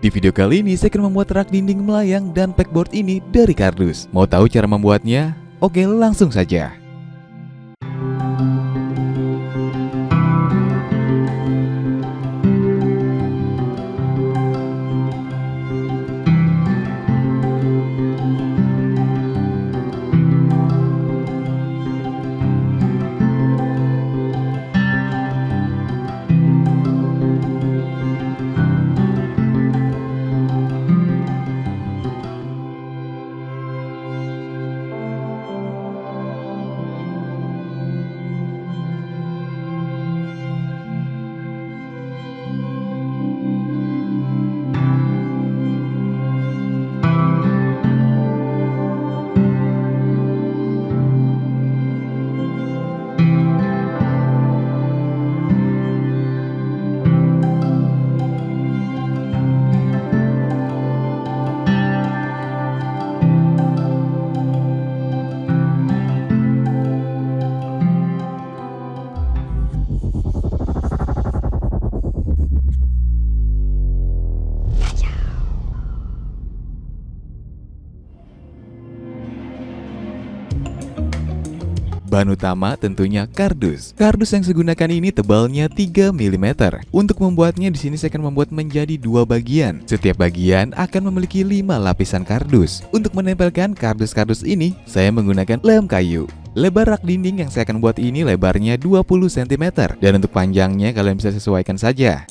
Di video kali ini saya akan membuat rak dinding melayang dan pegboard ini dari kardus. Mau tahu cara membuatnya? Oke, langsung saja. Bahan utama tentunya kardus. Kardus yang saya gunakan ini tebalnya 3 mm. Untuk membuatnya di sini saya akan membuat menjadi 2 bagian. Setiap bagian akan memiliki 5 lapisan kardus. Untuk menempelkan kardus-kardus ini, saya menggunakan lem kayu. Lebar rak dinding yang saya akan buat ini lebarnya 20 cm. Dan untuk panjangnya kalian bisa sesuaikan saja.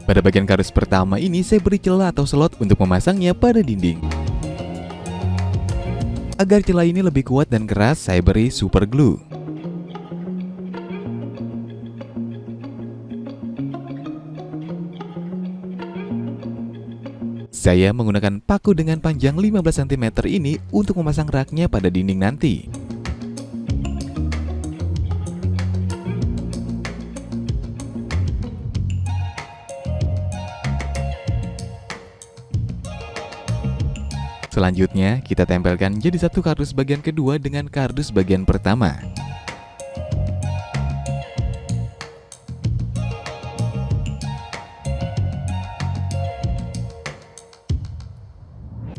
Pada bagian kardus pertama ini saya beri celah atau slot untuk memasangnya pada dinding. Agar celah ini lebih kuat dan keras, saya beri super glue. Saya menggunakan paku dengan panjang 15 cm ini untuk memasang raknya pada dinding nanti. Selanjutnya, kita tempelkan jadi satu kardus bagian kedua dengan kardus bagian pertama.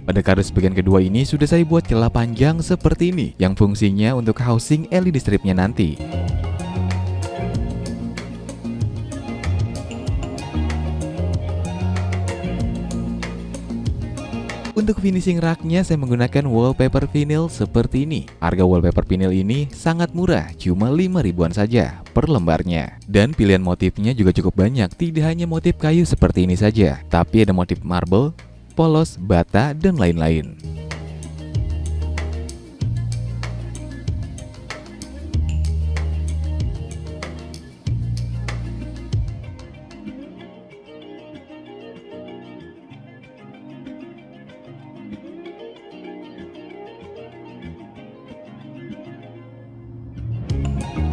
Pada kardus bagian kedua ini sudah saya buat celah panjang seperti ini, yang fungsinya untuk housing LED stripnya nanti. Untuk finishing raknya saya menggunakan wallpaper vinyl seperti ini. Harga wallpaper vinyl ini sangat murah, cuma 5 ribuan saja per lembarnya. Dan pilihan motifnya juga cukup banyak, tidak hanya motif kayu seperti ini saja, tapi ada motif marble, polos, bata, dan lain-lain.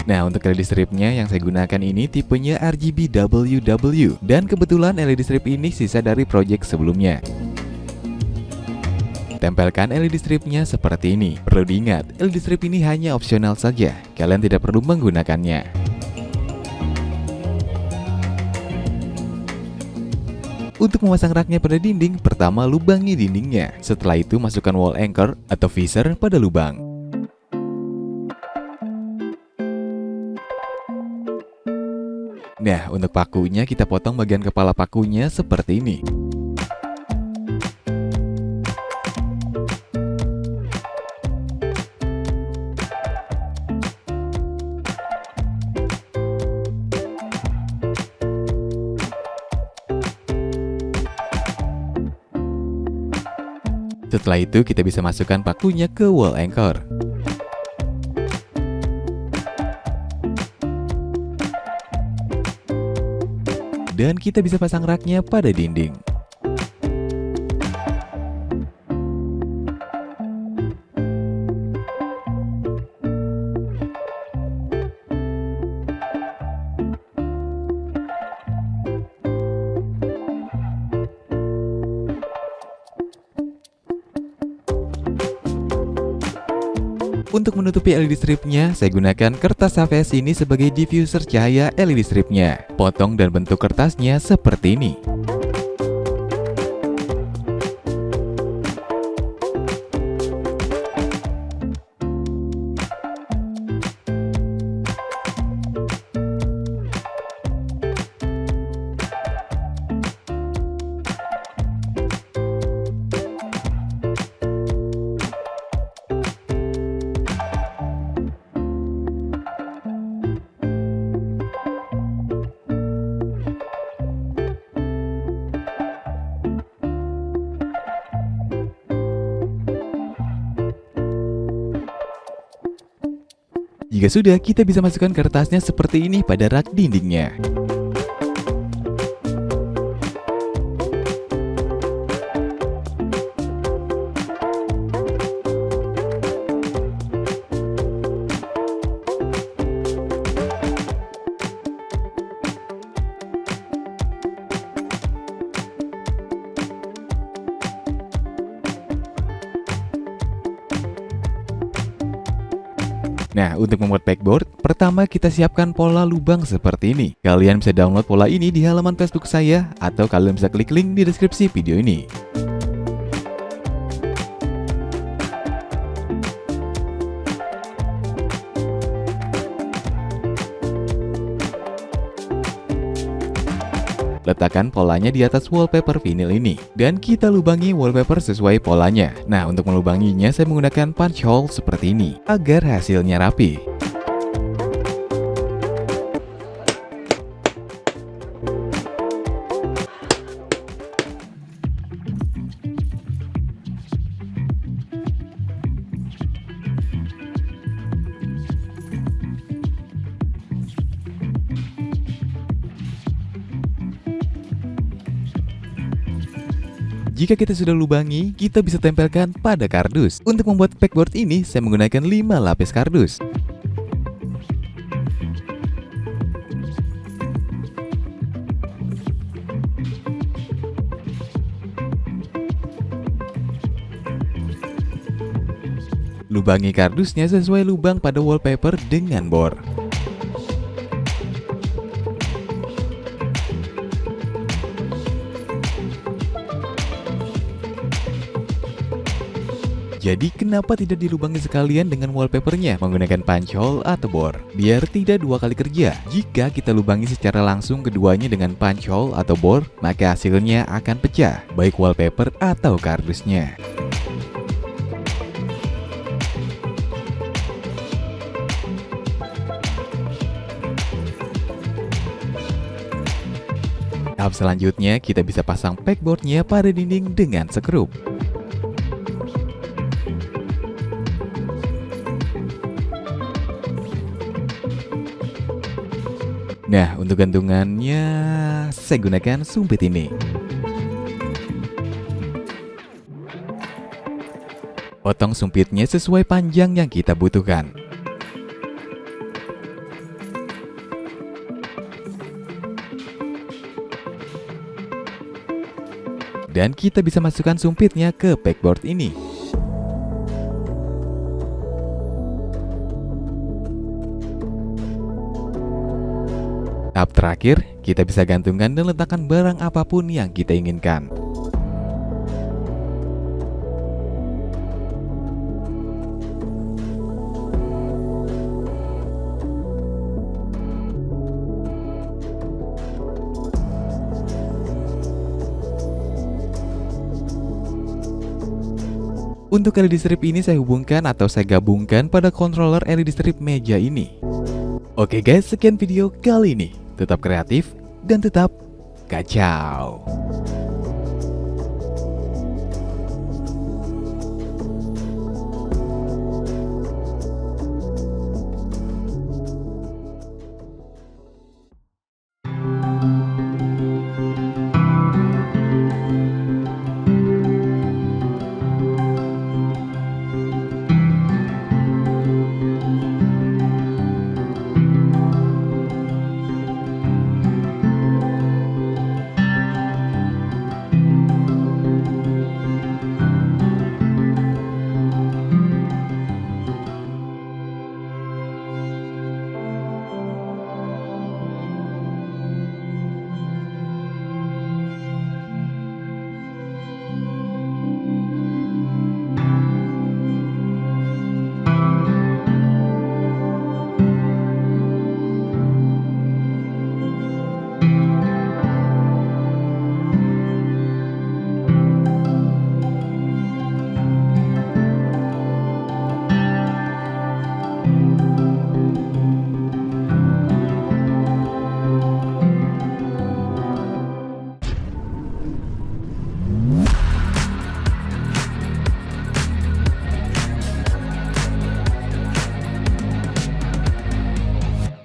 Nah, untuk LED stripnya yang saya gunakan ini tipenya RGB WW, dan kebetulan LED strip ini sisa dari project sebelumnya. Tempelkan LED stripnya seperti ini. Perlu diingat, LED strip ini hanya opsional saja, kalian tidak perlu menggunakannya. Untuk memasang raknya pada dinding, pertama lubangi dindingnya. Setelah itu masukkan wall anchor atau visor pada lubang. Nah, untuk pakunya kita potong bagian kepala pakunya seperti ini. Setelah itu kita bisa masukkan pakunya ke wall anchor. Dan kita bisa pasang raknya pada dinding. Untuk menutupi LED stripnya, saya gunakan kertas HVS ini sebagai diffuser cahaya LED stripnya. Potong dan bentuk kertasnya seperti ini. Jika sudah, kita bisa masukkan kertasnya seperti ini pada rak dindingnya. Nah, untuk membuat pegboard, pertama kita siapkan pola lubang seperti ini. Kalian bisa download pola ini di halaman Facebook saya, atau kalian bisa klik link di deskripsi video ini. Letakkan polanya di atas wallpaper vinyl ini, dan kita lubangi wallpaper sesuai polanya. Nah, untuk melubanginya saya menggunakan punch hole seperti ini, agar hasilnya rapi. Jika kita sudah lubangi, kita bisa tempelkan pada kardus. Untuk membuat pegboard ini, saya menggunakan 5 lapis kardus. Lubangi kardusnya sesuai lubang pada wallpaper dengan bor. Jadi kenapa tidak dilubangi sekalian dengan wallpapernya menggunakan punch hole atau bor? Biar tidak 2 kali kerja. Jika kita lubangi secara langsung keduanya dengan punch hole atau bor, maka hasilnya akan pecah, baik wallpaper atau kardusnya. Tahap selanjutnya, kita bisa pasang pegboardnya pada dinding dengan sekrup. Nah, untuk gantungannya saya gunakan sumpit ini. Potong sumpitnya sesuai panjang yang kita butuhkan. Dan kita bisa masukkan sumpitnya ke pegboard ini. Tahap terakhir, kita bisa gantungkan dan letakkan barang apapun yang kita inginkan. Untuk LED strip ini saya hubungkan atau saya gabungkan pada controller LED strip meja ini. Oke guys, sekian video kali ini. Tetap kreatif dan tetap kacau.